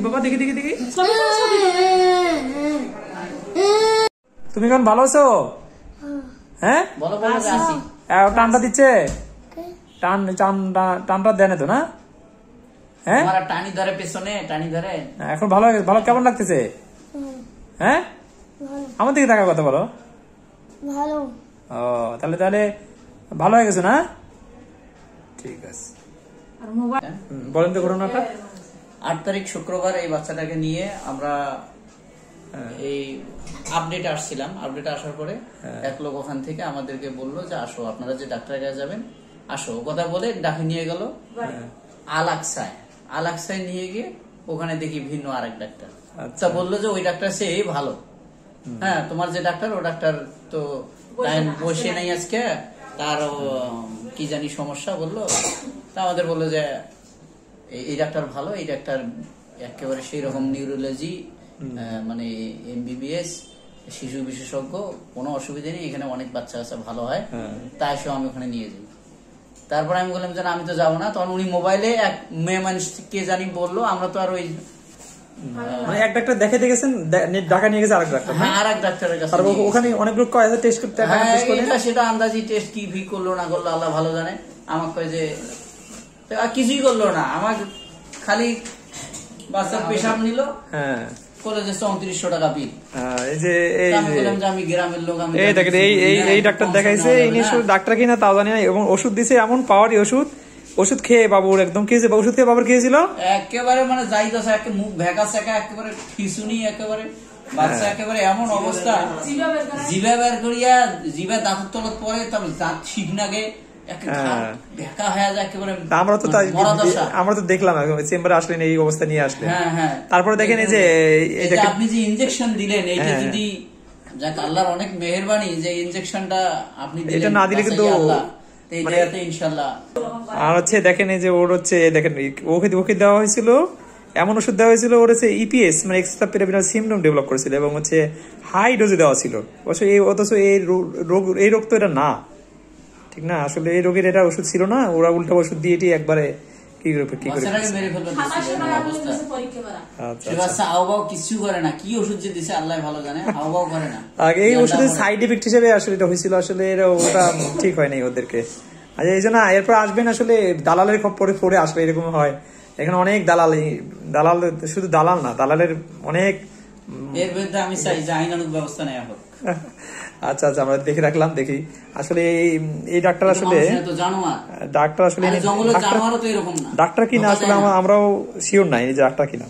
বাবা দেখি দেখি দেখি, তুমি কেমন ভালো আছো? হ্যাঁ টানটা দিচ্ছে, টানটা দেয় না তো না? হ্যাঁ টানি ধরে পেছনে, টানি ধরে এখন ভালো হয়ে গেছে। ভালো কেমন লাগতেছে? হ্যাঁ আমার দিকে থাকার কথা বলো। ভালো। ও তাহলে তাহলে ভালো হয়ে গেছে না? ঠিক আছে, বলেন তো ঘটনাটা। 8 তারিখ শুক্রবার এই বাচ্চাটাকে নিয়ে আমরা এই আপডেট আসছিলাম। আপডেট আসার পরে এক লোক ওখান থেকে আমাদেরকে বললো যে আসো, আপনারা যে ডাক্তারের কাছে যাবেন আসো, কথা বলে ডাকে নিয়ে গেল আলাক্সায়। আলাক্সায় নিয়ে গিয়ে ওখানে দেখি ভিন্ন আরেক ডাক্তার। আচ্ছা, বললো যে ওই ডাক্তার সে ভালো, হ্যাঁ তোমার যে ডাক্তার ও ডাক্তার তো টাইম বসে নাই আজকে, তার কি জানি সমস্যা বললো। তা আমাদের বললো যে এই ডাক্তার ভালো, এই ডাক্তার একেবারে সেই রকম নিউরোলজি, মানে MBBS শিশু বিশেষজ্ঞ, কোনো অসুবিধা নেই, এখানে অনেক বাচ্চা কাচ্চা ভালো হয়, তাই সব আমি ওখানে নিয়ে যাই। তারপর আমি বললাম যে আমি তো যাবো না। তখন উনি মোবাইলে এক মেয়ে মানুষ কে জানি বললো, আমরা তো আর ওই মানে এক ডাক্তার দেখাতে গেছেন, ঢাকা নিয়ে গেছে আরেক ডাক্তার। হ্যাঁ আরেক ডাক্তারের কাছে, ওখানে অনেক লোক টেস্ট করতে, সেটা আন্দাজি টেস্ট কি ভি করলো না করলো আল্লাহ ভালো জানে। আমাকে কয় যে কিছুই করলো না, আমার খালি বাচ্চার পেশাব নিল, হ্যাঁ বলে যে 3400 টাকা বিল। আমি গ্রামের লোক, আমি এই দেখেন এই ডাক্তার দেখাইছে, ডাক্তার কিনা তাও জানি না, এবং ওষুধ দিছে এমন পাওয়ারি ওষুধ খেয়ে বাবুর একদম খেয়েছে। ওষুধ খেয়ে বাবুর খেয়েছিল একেবারে মানে যাইতেছে, মুখ ভেকা সেকা, একেবারে খিসুনি, একেবারে বাচ্চা একেবারে এমন অবস্থা, জিভা বের করিয়া জিভা দাঁতের তলত পরে, তারপর দাঁত ঠিক নাগে, আমরা তো দেখলাম চেম্বারে আসলেন এই অবস্থা নিয়ে আসলেন। তারপরে দেখেন এই যে আপনি যে ইনজেকশন দিলেন, এইটা যদি যাক আল্লাহর অনেক মেহেরবানি যে ইনজেকশনটা আপনি দিলেন, এটা না দিলে কিন্তু আর হচ্ছে দেখেন এই যে ওর হচ্ছে দেখেন ওকে দেওয়া হয়েছিল, এমন ওষুধ দেওয়া হয়েছিল ওর হচ্ছে EPS মানে এক্সট্রা পেরিফেরাল সিম্পটম ডেভেলপ করেছিল, এবং হচ্ছে হাই ডোজে দেওয়া ছিল। অথচ এই রোগ তো এটা না, ঠিক না? আসলে এই রোগের এটা ওষুধ ছিল না, ওরা উল্টা ওষুধ দিয়ে একবারে কি করে কিছু করে না, কি ওষুধ যে দিছে আল্লাহ ভালো জানে, করে না। এই ওষুধের সাইড এফেক্ট হিসেবে আসলে এটা হয়েছিল, আসলে ওটা ঠিক হয় নাই ওদেরকে। আচ্ছা এই জন্য এরপর আসবেন, আসলে দালালের খপ্পরে পড়ে আসলে এরকম হয়। এখানে অনেক দালাল, শুধু দালাল না, দালালের অনেক, এর বিরুদ্ধে আমি চাই যে আইনানুগ ব্যবস্থা নেওয়া হোক। আচ্ছা আচ্ছা, আমরা দেখে রাখলাম, দেখি আসলে এই ডাক্তার আসলে ডাক্তার কিনা আসলে আমরাও শিওর নাই যে ডাক্তার কিনা।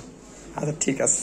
আচ্ছা ঠিক আছে।